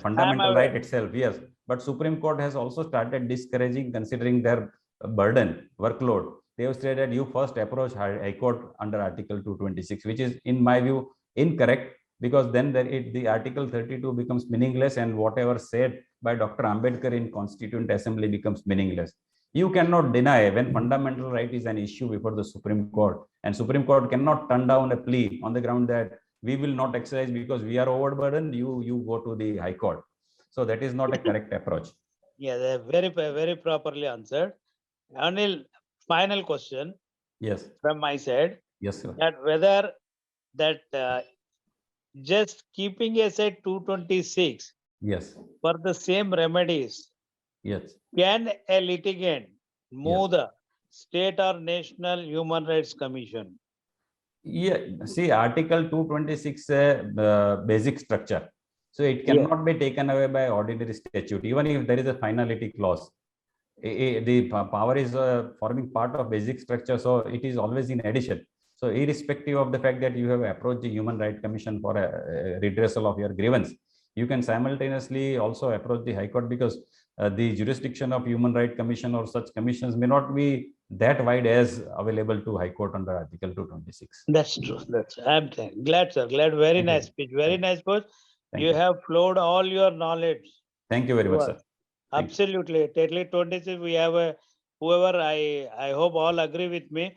fundamental right itself, yes, but Supreme Court has also started discouraging, considering their burden, workload. They have said that you first approach High Court under Article 226, which is, in my view, incorrect, because then the Article 32 becomes meaningless, and whatever said by Dr. Ambedkar in Constituent Assembly becomes meaningless. You cannot deny when fundamental right is an issue before the Supreme Court, and Supreme Court cannot turn down a plea on the ground that we will not exercise because we are overburdened, you go to the High Court. So that is not a correct approach. Yeah, they're very properly answered. Anil, final question. Yes. From my side. Yes, sir. That whether that just keeping aside 226. Yes. For the same remedies. Yes. Can a litigant move the State or National Human Rights Commission? Yeah, see, Article 226 basic structure. So it cannot be taken away by ordinary statute, even if there is a finality clause. The power is forming part of basic structure, so it is always in addition. So irrespective of the fact that you have approached the Human Rights Commission for a redressal of your grievance, you can simultaneously also approach the High Court, because the jurisdiction of Human Rights Commission or such commissions may not be that wide as available to High Court under Article 226. That's true. I'm glad, sir. Glad. Very nice speech. Very nice speech. You have flowed all your knowledge. Thank you very much, sir. Absolutely. Totally 26. We have whoever I hope all agree with me.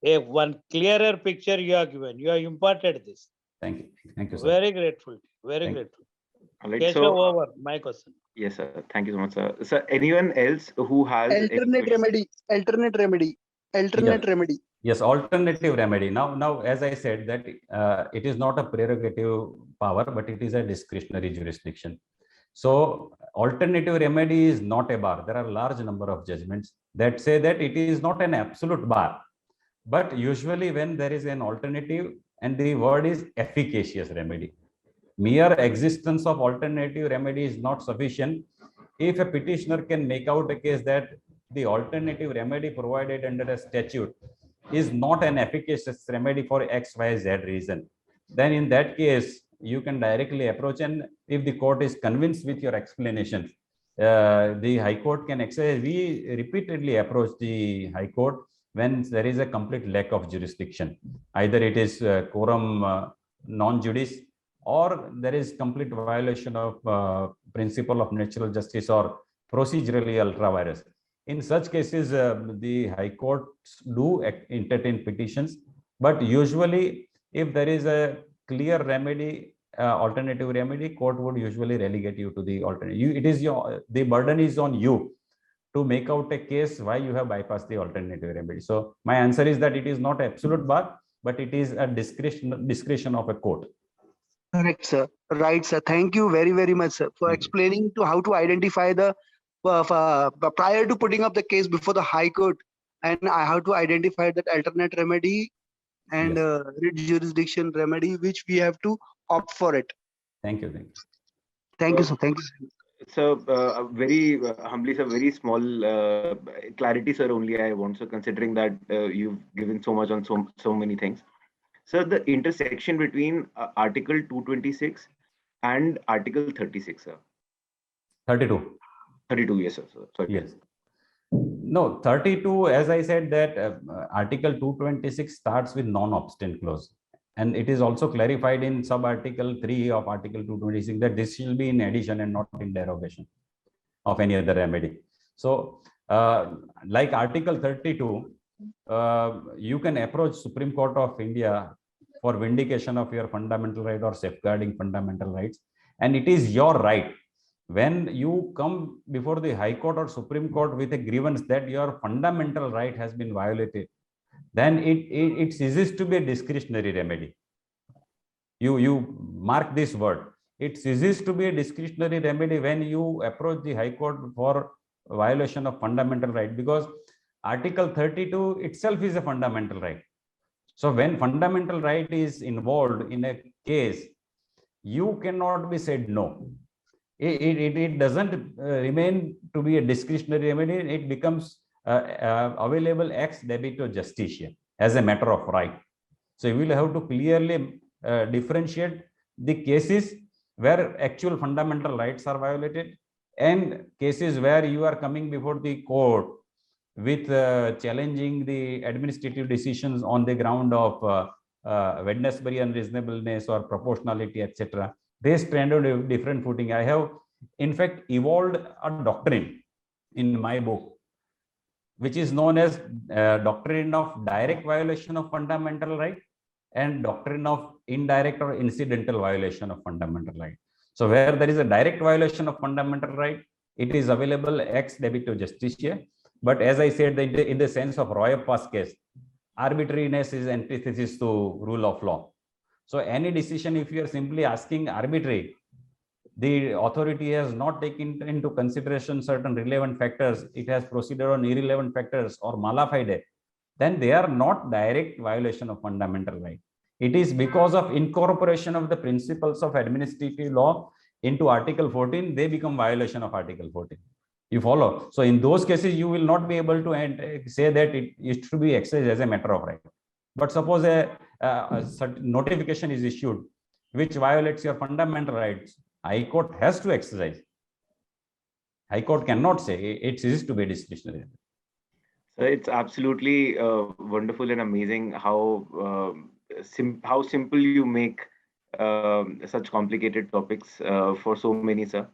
One clearer picture you have given. You have imparted this. Thank you. Thank you, sir. Very grateful. Very grateful. All right, so over. My question. Yes, sir. Thank you so much, sir. Sir, anyone else who has alternate remedy? Yes, alternative remedy. Now, as I said, that it is not a prerogative power, but it is a discretionary jurisdiction. So alternative remedy is not a bar. There are a large number of judgments that say that it is not an absolute bar. But usually when there is an alternative, and the word is efficacious remedy, mere existence of alternative remedy is not sufficient. If a petitioner can make out a case that the alternative remedy provided under a statute is not an efficacious remedy for X, Y, Z reason, then in that case, you can directly approach, and if the court is convinced with your explanation, the High Court can exercise. We repeatedly approach the High Court when there is a complete lack of jurisdiction. Either it is quorum non-judice, or there is complete violation of principle of natural justice or procedurally ultra vires. In such cases, the High Courts do entertain petitions But usually, if there is a clear remedy, alternative remedy, court would usually relegate you to the alternative. It is the burden is on you to make out a case why you have bypassed the alternative remedy. So my answer is that it is not absolute bar, but it is a discretion of a court. Correct, sir. Right, sir. Thank you very, very much, sir, for Thank you. explaining to how to identify the prior to putting up the case before the High Court, and how to identify that alternate remedy and Yes. writ jurisdiction remedy, which we have to opt for it. Thank you. Thank you. Thank you, sir. Thank you, sir. So, very humbly, sir, very small clarity, sir. Only I want, so considering that you've given so much on so many things. So, the intersection between Article 226 and Article 36, sir. 32. 32, yes, sir. Sorry. Yes. No, 32, as I said, that Article 226 starts with non-obstant clause. And it is also clarified in sub-article 3 of Article 226 that this shall be in addition and not in derogation of any other remedy. So, like Article 32, you can approach Supreme Court of India for vindication of your fundamental right or safeguarding fundamental rights. And it is your right. When you come before the High Court or Supreme Court with a grievance that your fundamental right has been violated, then it ceases to be a discretionary remedy. You mark this word. It ceases to be a discretionary remedy when you approach the High Court for violation of fundamental right, because Article 32 itself is a fundamental right. So when fundamental right is involved in a case, you cannot be said no. It doesn't remain to be a discretionary remedy. It becomes available ex debito justitia as a matter of right. So you will have to clearly differentiate the cases where actual fundamental rights are violated and cases where you are coming before the court with challenging the administrative decisions on the ground of Wednesbury unreasonableness or proportionality, etc. They stand on a different footing. I have, in fact, evolved a doctrine in my book, which is known as doctrine of direct violation of fundamental right and doctrine of indirect or incidental violation of fundamental right. So where there is a direct violation of fundamental right, it is available ex debito justitia. But as I said, in the sense of Royappa's case, arbitrariness is antithesis to rule of law. So any decision, if you are simply asking arbitrary, the authority has not taken into consideration certain relevant factors, it has proceeded on irrelevant factors or mala fide, then they are not direct violation of fundamental right. It is because of incorporation of the principles of administrative law into Article 14, they become violation of Article 14. You follow? So in those cases, you will not be able to say that it should be exercised as a matter of right. But suppose a notification is issued which violates your fundamental rights, High Court has to exercise. High Court cannot say it ceases to be discretionary. It's absolutely wonderful and amazing how simple you make such complicated topics for so many, sir.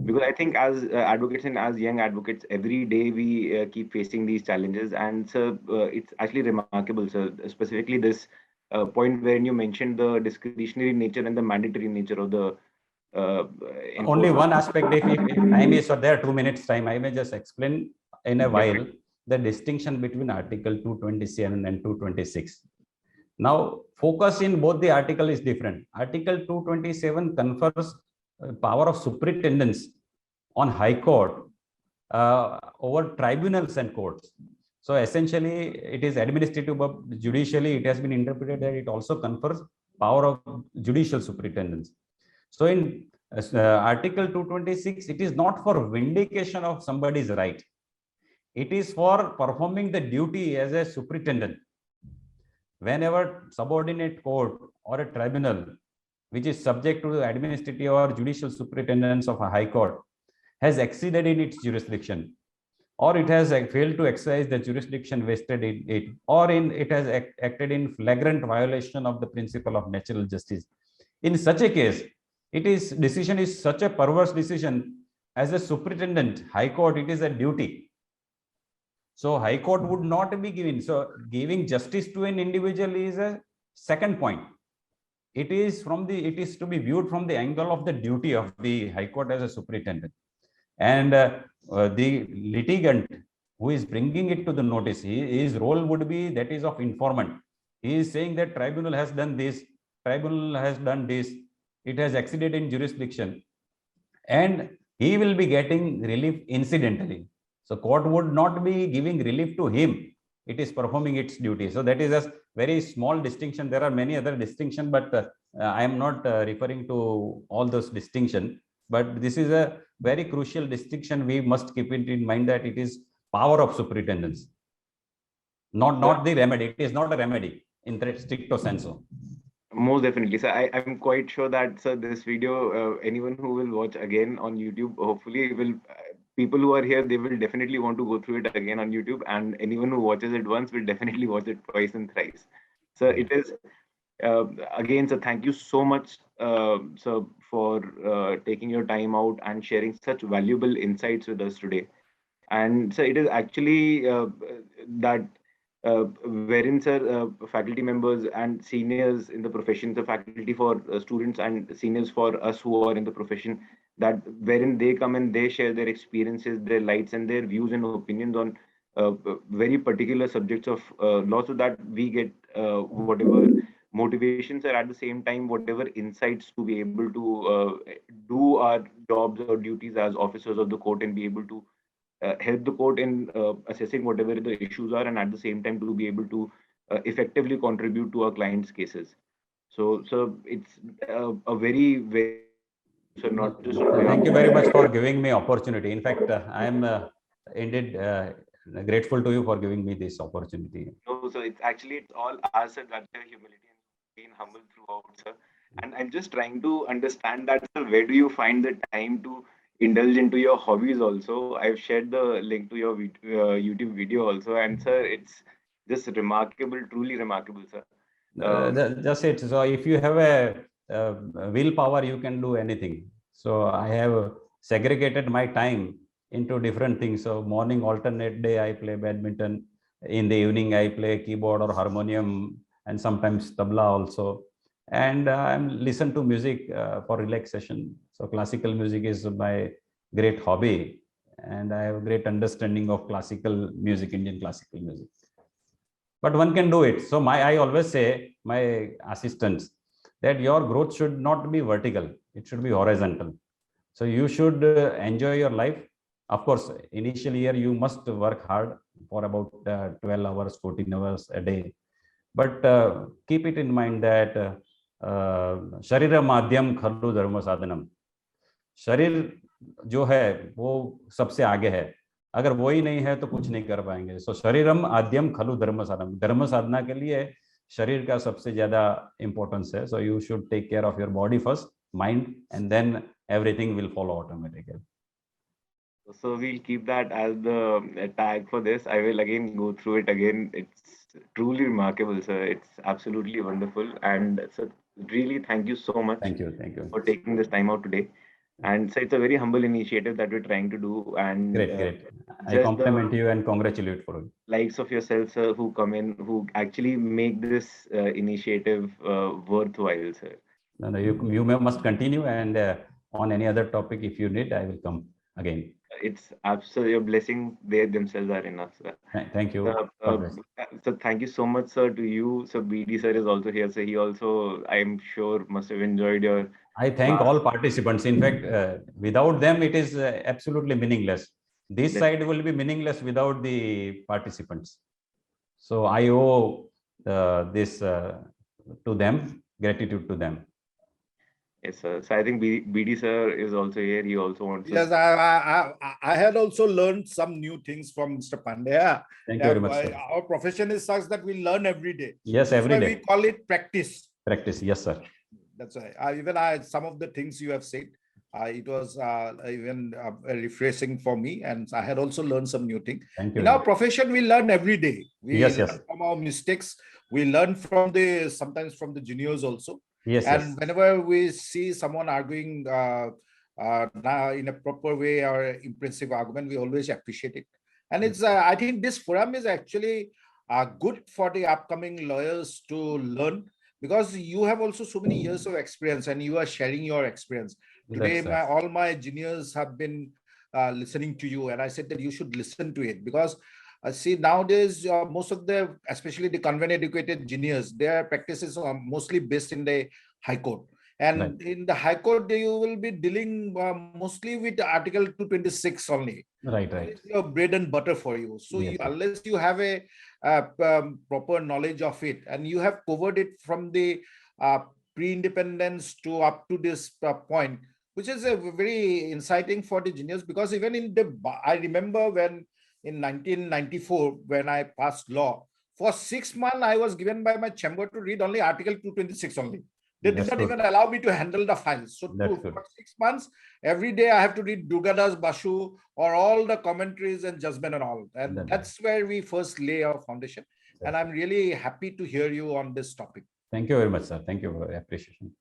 Because I think as advocates and as young advocates, every day we keep facing these challenges, and sir, it's actually remarkable, sir. Specifically, this point wherein you mentioned the discretionary nature and the mandatory nature of the only one aspect, if I may, so there are 2 minutes time, I may just explain in a while the distinction between Article 227 and 226. Now, focus in both the article is different. Article 227 confers power of superintendence on High Court over tribunals and courts. So essentially, it is administrative, but judicially, it has been interpreted that it also confers power of judicial superintendence. So in Article 226, it is not for vindication of somebody's right. It is for performing the duty as a superintendent. Whenever subordinate court or a tribunal, which is subject to the administrative or judicial superintendence of a High Court, has exceeded in its jurisdiction, or it has failed to exercise the jurisdiction vested in it, or it has acted in flagrant violation of the principle of natural justice. In such a case, decision is such a perverse decision. As a superintendent, High Court, it is a duty So High Court would not be giving. So giving justice to an individual is a second point. It is to be viewed from the angle of the duty of the High Court as a superintendent. And the litigant who is bringing it to the notice, his role would be that is of informant. He is saying that tribunal has done this, tribunal has done this, it has exceeded in jurisdiction, and he will be getting relief incidentally. So court would not be giving relief to him. It is performing its duty. So that is a very small distinction. There are many other distinctions, but I am not referring to all those distinctions. But this is a very crucial distinction. We must keep it in mind that it is power of superintendence, not the remedy. It is not a remedy in stricto sensu. Most definitely, sir. I'm quite sure that, sir, this video, anyone who will watch again on YouTube, hopefully will, people who are here, they will definitely want to go through it again on YouTube, and anyone who watches it once will definitely watch it twice and thrice. So it is, again, sir, thank you so much, sir, for taking your time out and sharing such valuable insights with us today. And so it is actually that wherein, sir, faculty members and seniors in the profession, the faculty for students and seniors for us who are in the profession, that wherein they come and they share their experiences, their lights and their views and opinions on very particular subjects of law, so that we get whatever motivations, or at the same time whatever insights to be able to do our jobs or duties as officers of the court, and be able to help the court in assessing whatever the issues are, and at the same time to be able to effectively contribute to our clients' cases. So it's a very, very, so not just. Thank you very much for giving me opportunity. In fact, I am indeed grateful to you for giving me this opportunity. No, so it's all ours, sir, that humility and being humble throughout, sir. And I'm just trying to understand that, sir, where do you find the time to indulge into your hobbies also? I've shared the link to your YouTube video also, and sir, it's just remarkable, truly remarkable, sir. Just it. So if you have a willpower, you can do anything. So I have segregated my time into different things. So morning alternate day, I play badminton. In the evening, I play keyboard or harmonium, and sometimes tabla also. And I listen to music for relaxation. So classical music is my great hobby, and I have a great understanding of classical music, Indian classical music. But one can do it. So I always say my assistants that your growth should not be vertical; it should be horizontal. So you should enjoy your life. Of course, initial year you must work hard for about 12 hours, 14 hours a day. But keep it in mind that शरीर माध्यम खलु धर्म साधनम. शरीर जो है वो सबसे आगे है. अगर वो ही नहीं है तो कुछ नहीं कर पाएंगे. सो शरीरम आद्यम खलु धर्म साधनम. धर्म साधना के लिए शरीर का सबसे ज्यादा इंपॉर्टेंस है. So you should take care of your body first, mind, and then everything will follow automatically. So we'll keep that as the tag for this. I will again go through it again. It's truly remarkable, sir. It's absolutely wonderful. And sir, really thank you so much. Thank you for taking this time out today. And so it's a very humble initiative that we're trying to do. And great. I compliment you and congratulate for it. Likes of yourself, sir, who come in, who actually make this initiative worthwhile, sir. No, you must continue, and on any other topic, if you need, I will come again. It's absolutely a blessing. They themselves are enough, sir. Thank you. So thank you so much, sir, to you. So BD sir is also here. So he also, I'm sure, must have enjoyed your. I thank all participants. In fact, without them, it is absolutely meaningless. This side will be meaningless without the participants. So I owe this to them, gratitude to them. Yes, sir. So I think BD sir is also here. He also wants. Yes, I had also learned some new things from Mr. Pandya. Thank you very much, sir. Our profession is such that we learn every day. Yes, every day. We call it practice. Practice, yes, sir. That's right. Even some of the things you have said, it was even refreshing for me, and I had also learned some new things. Thank you. In our profession, we learn every day. We learn from our mistakes. We learn from sometimes from the juniors also. Yes, and whenever we see someone arguing in a proper way or impressive argument, we always appreciate it. And it's I think this forum is actually good for the upcoming lawyers to learn, because you have also so many years of experience and you are sharing your experience. Today, That's right. all my juniors have been listening to you, and I said that you should listen to it, because see, nowadays most of the, especially the convent educated juniors, their practices are mostly based in the High Court. And Right. in the High Court, you will be dealing mostly with Article 226 only. Right, That right. is your bread and butter for you. So Yes, yes. unless you have a proper knowledge of it, and you have covered it from the pre-independence to up to this point, which is a very inciting for the juniors, because even in the, I remember when in 1994, when I passed law, for 6 months, I was given by my chamber to read only Article 226 only. They did That's not good. even allow me to handle the files. So That's good. for 6 months, every day I have to read Durgadas Bashu or all the commentaries and judgment and all. And That's that's where we first lay our foundation. And I'm really happy to hear you on this topic. Thank you very much, sir. Thank you for your appreciation.